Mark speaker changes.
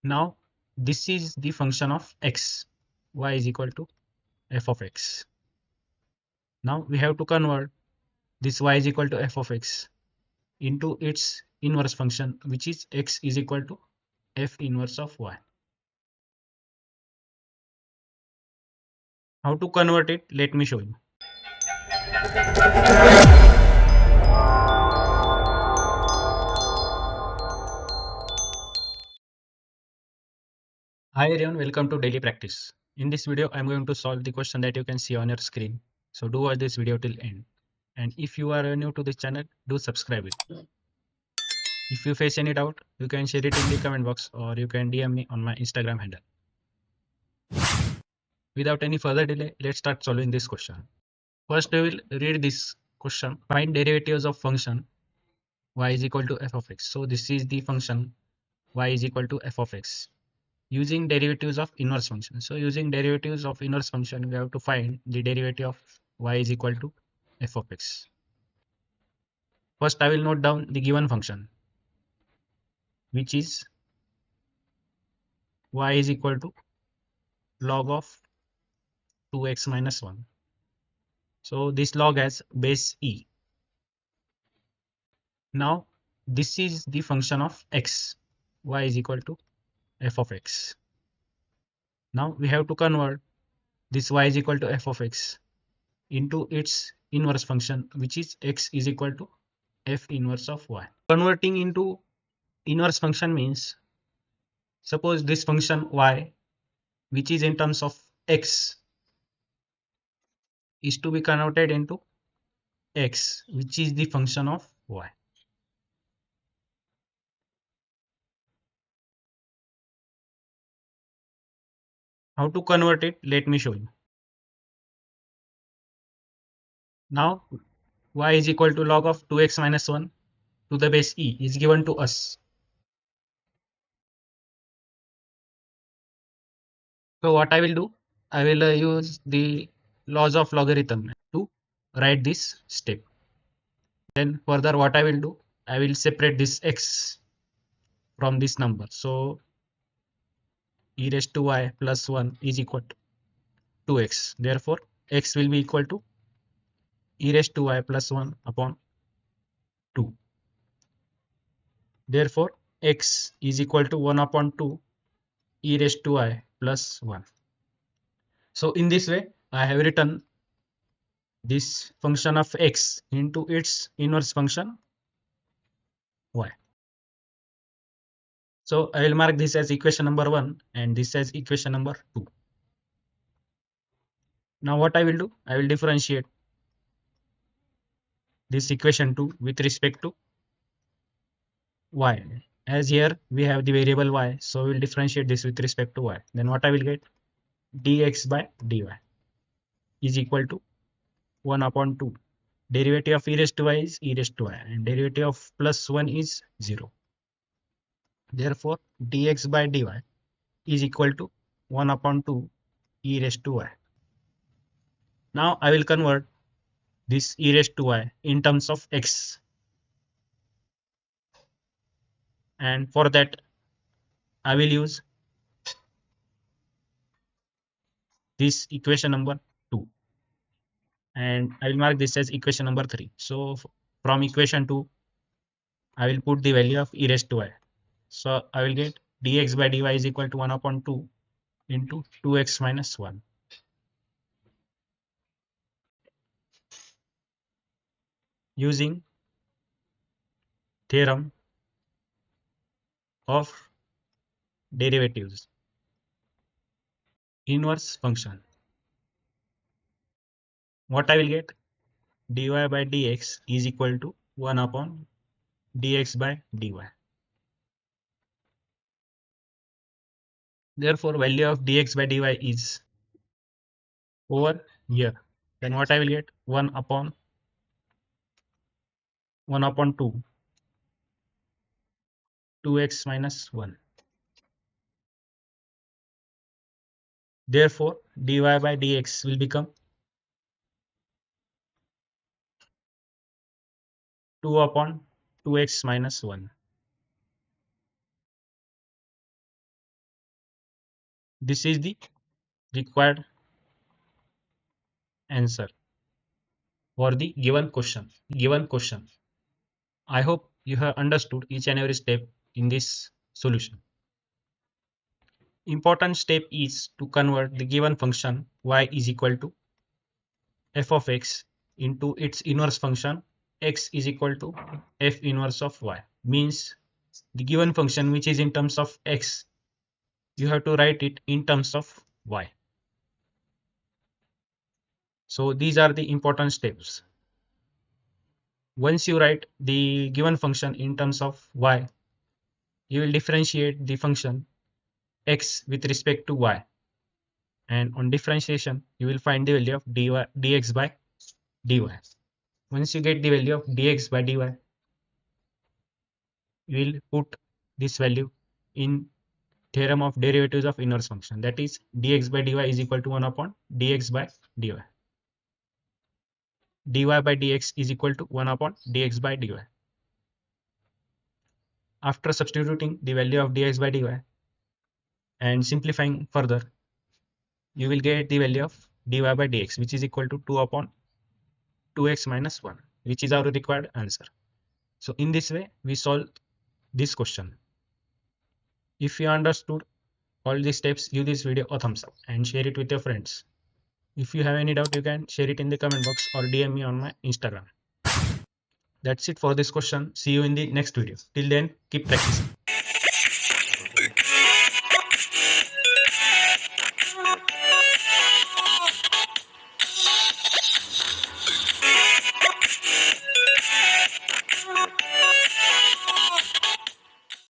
Speaker 1: Now this is the function of x, y is equal to f of x. Now we have to convert this y is equal to f of x into its inverse function, which is x is equal to f inverse of y. How to convert it? Let me show you. Hi everyone, welcome to daily practice. In this video, I'm going to solve the question that you can see on your screen. So do watch this video till end. And if you are new to this channel, do subscribe it. If you face any doubt, you can share it in the comment box or you can DM me on my Instagram handle. Without any further delay, let's start solving this question. First, we will read this question. Find derivatives of function y is equal to f of x. So this is the function y is equal to f of x using derivatives of inverse function. So using derivatives of inverse function, we have to find the derivative of y is equal to f of x. First, I will note down the given function, which is y is equal to log of 2x minus 1. So this log has base e. Now this is the function of x, y is equal to f of x. Now we have to convert this y is equal to f of x into its inverse function, which is x is equal to f inverse of y. Converting into inverse function means, suppose this function y, which is in terms of x, is to be converted into x, which is the function of y. How to convert it? Let me show you. Now y is equal to log of 2x minus 1 to the base e is given to us. So what I will do, I will use the laws of logarithm to write this step. Then further what I will do, I will separate this x from this number. So e raised to y plus 1 is equal to 2x. Therefore x will be equal to e raised to y plus 1 upon 2. Therefore x is equal to 1 upon 2 e raised to y plus 1. So in this way I have written this function of x into its inverse function y. So I will mark this as equation number 1 and this as equation number 2. Now what I will do, I will differentiate this equation 2 with respect to y. As here we have the variable y, so we will differentiate this with respect to y. Then what I will get, dx by dy is equal to 1 upon 2. Derivative of e raised to y is e raised to y and derivative of plus 1 is 0. Therefore dx by dy is equal to 1 upon 2 e raised to y. Now I will convert this e raised to y in terms of x, and for that I will use this equation number 2 and I will mark this as equation number 3. So from equation 2 I will put the value of e raised to y. So I will get dx by dy is equal to 1 upon 2 into 2x minus 1. Using theorem of derivatives, inverse function, what I will get, dy by dx is equal to 1 upon dx by dy. Therefore value of dx by dy is over here. Then what I will get, 1 upon 2 2x minus 1. Therefore dy by dx will become 2 upon 2x minus 1. This is the required answer for the given question. I hope you have understood each and every step in this solution. Important step is to convert the given function y is equal to f of x into its inverse function x is equal to f inverse of y. Means the given function which is in terms of x, you have to write it in terms of y. So these are the important steps. Once you write the given function in terms of y, you will differentiate the function x with respect to y, and on differentiation you will find the value of dx by dy. Once you get the value of dx by dy, you will put this value in theorem of derivatives of inverse function, that is dx by dy is equal to 1 upon dx by dy. Dy by dx is equal to 1 upon dx by dy. After substituting the value of dx by dy and simplifying further, you will get the value of dy by dx, which is equal to 2 upon 2x minus 1, which is our required answer. So in this way we solve this question. If you understood all these steps, give this video a thumbs up and share it with your friends. If you have any doubt, you can share it in the comment box or DM me on my Instagram. That's it for this question. See you in the next video. Till then, keep practicing.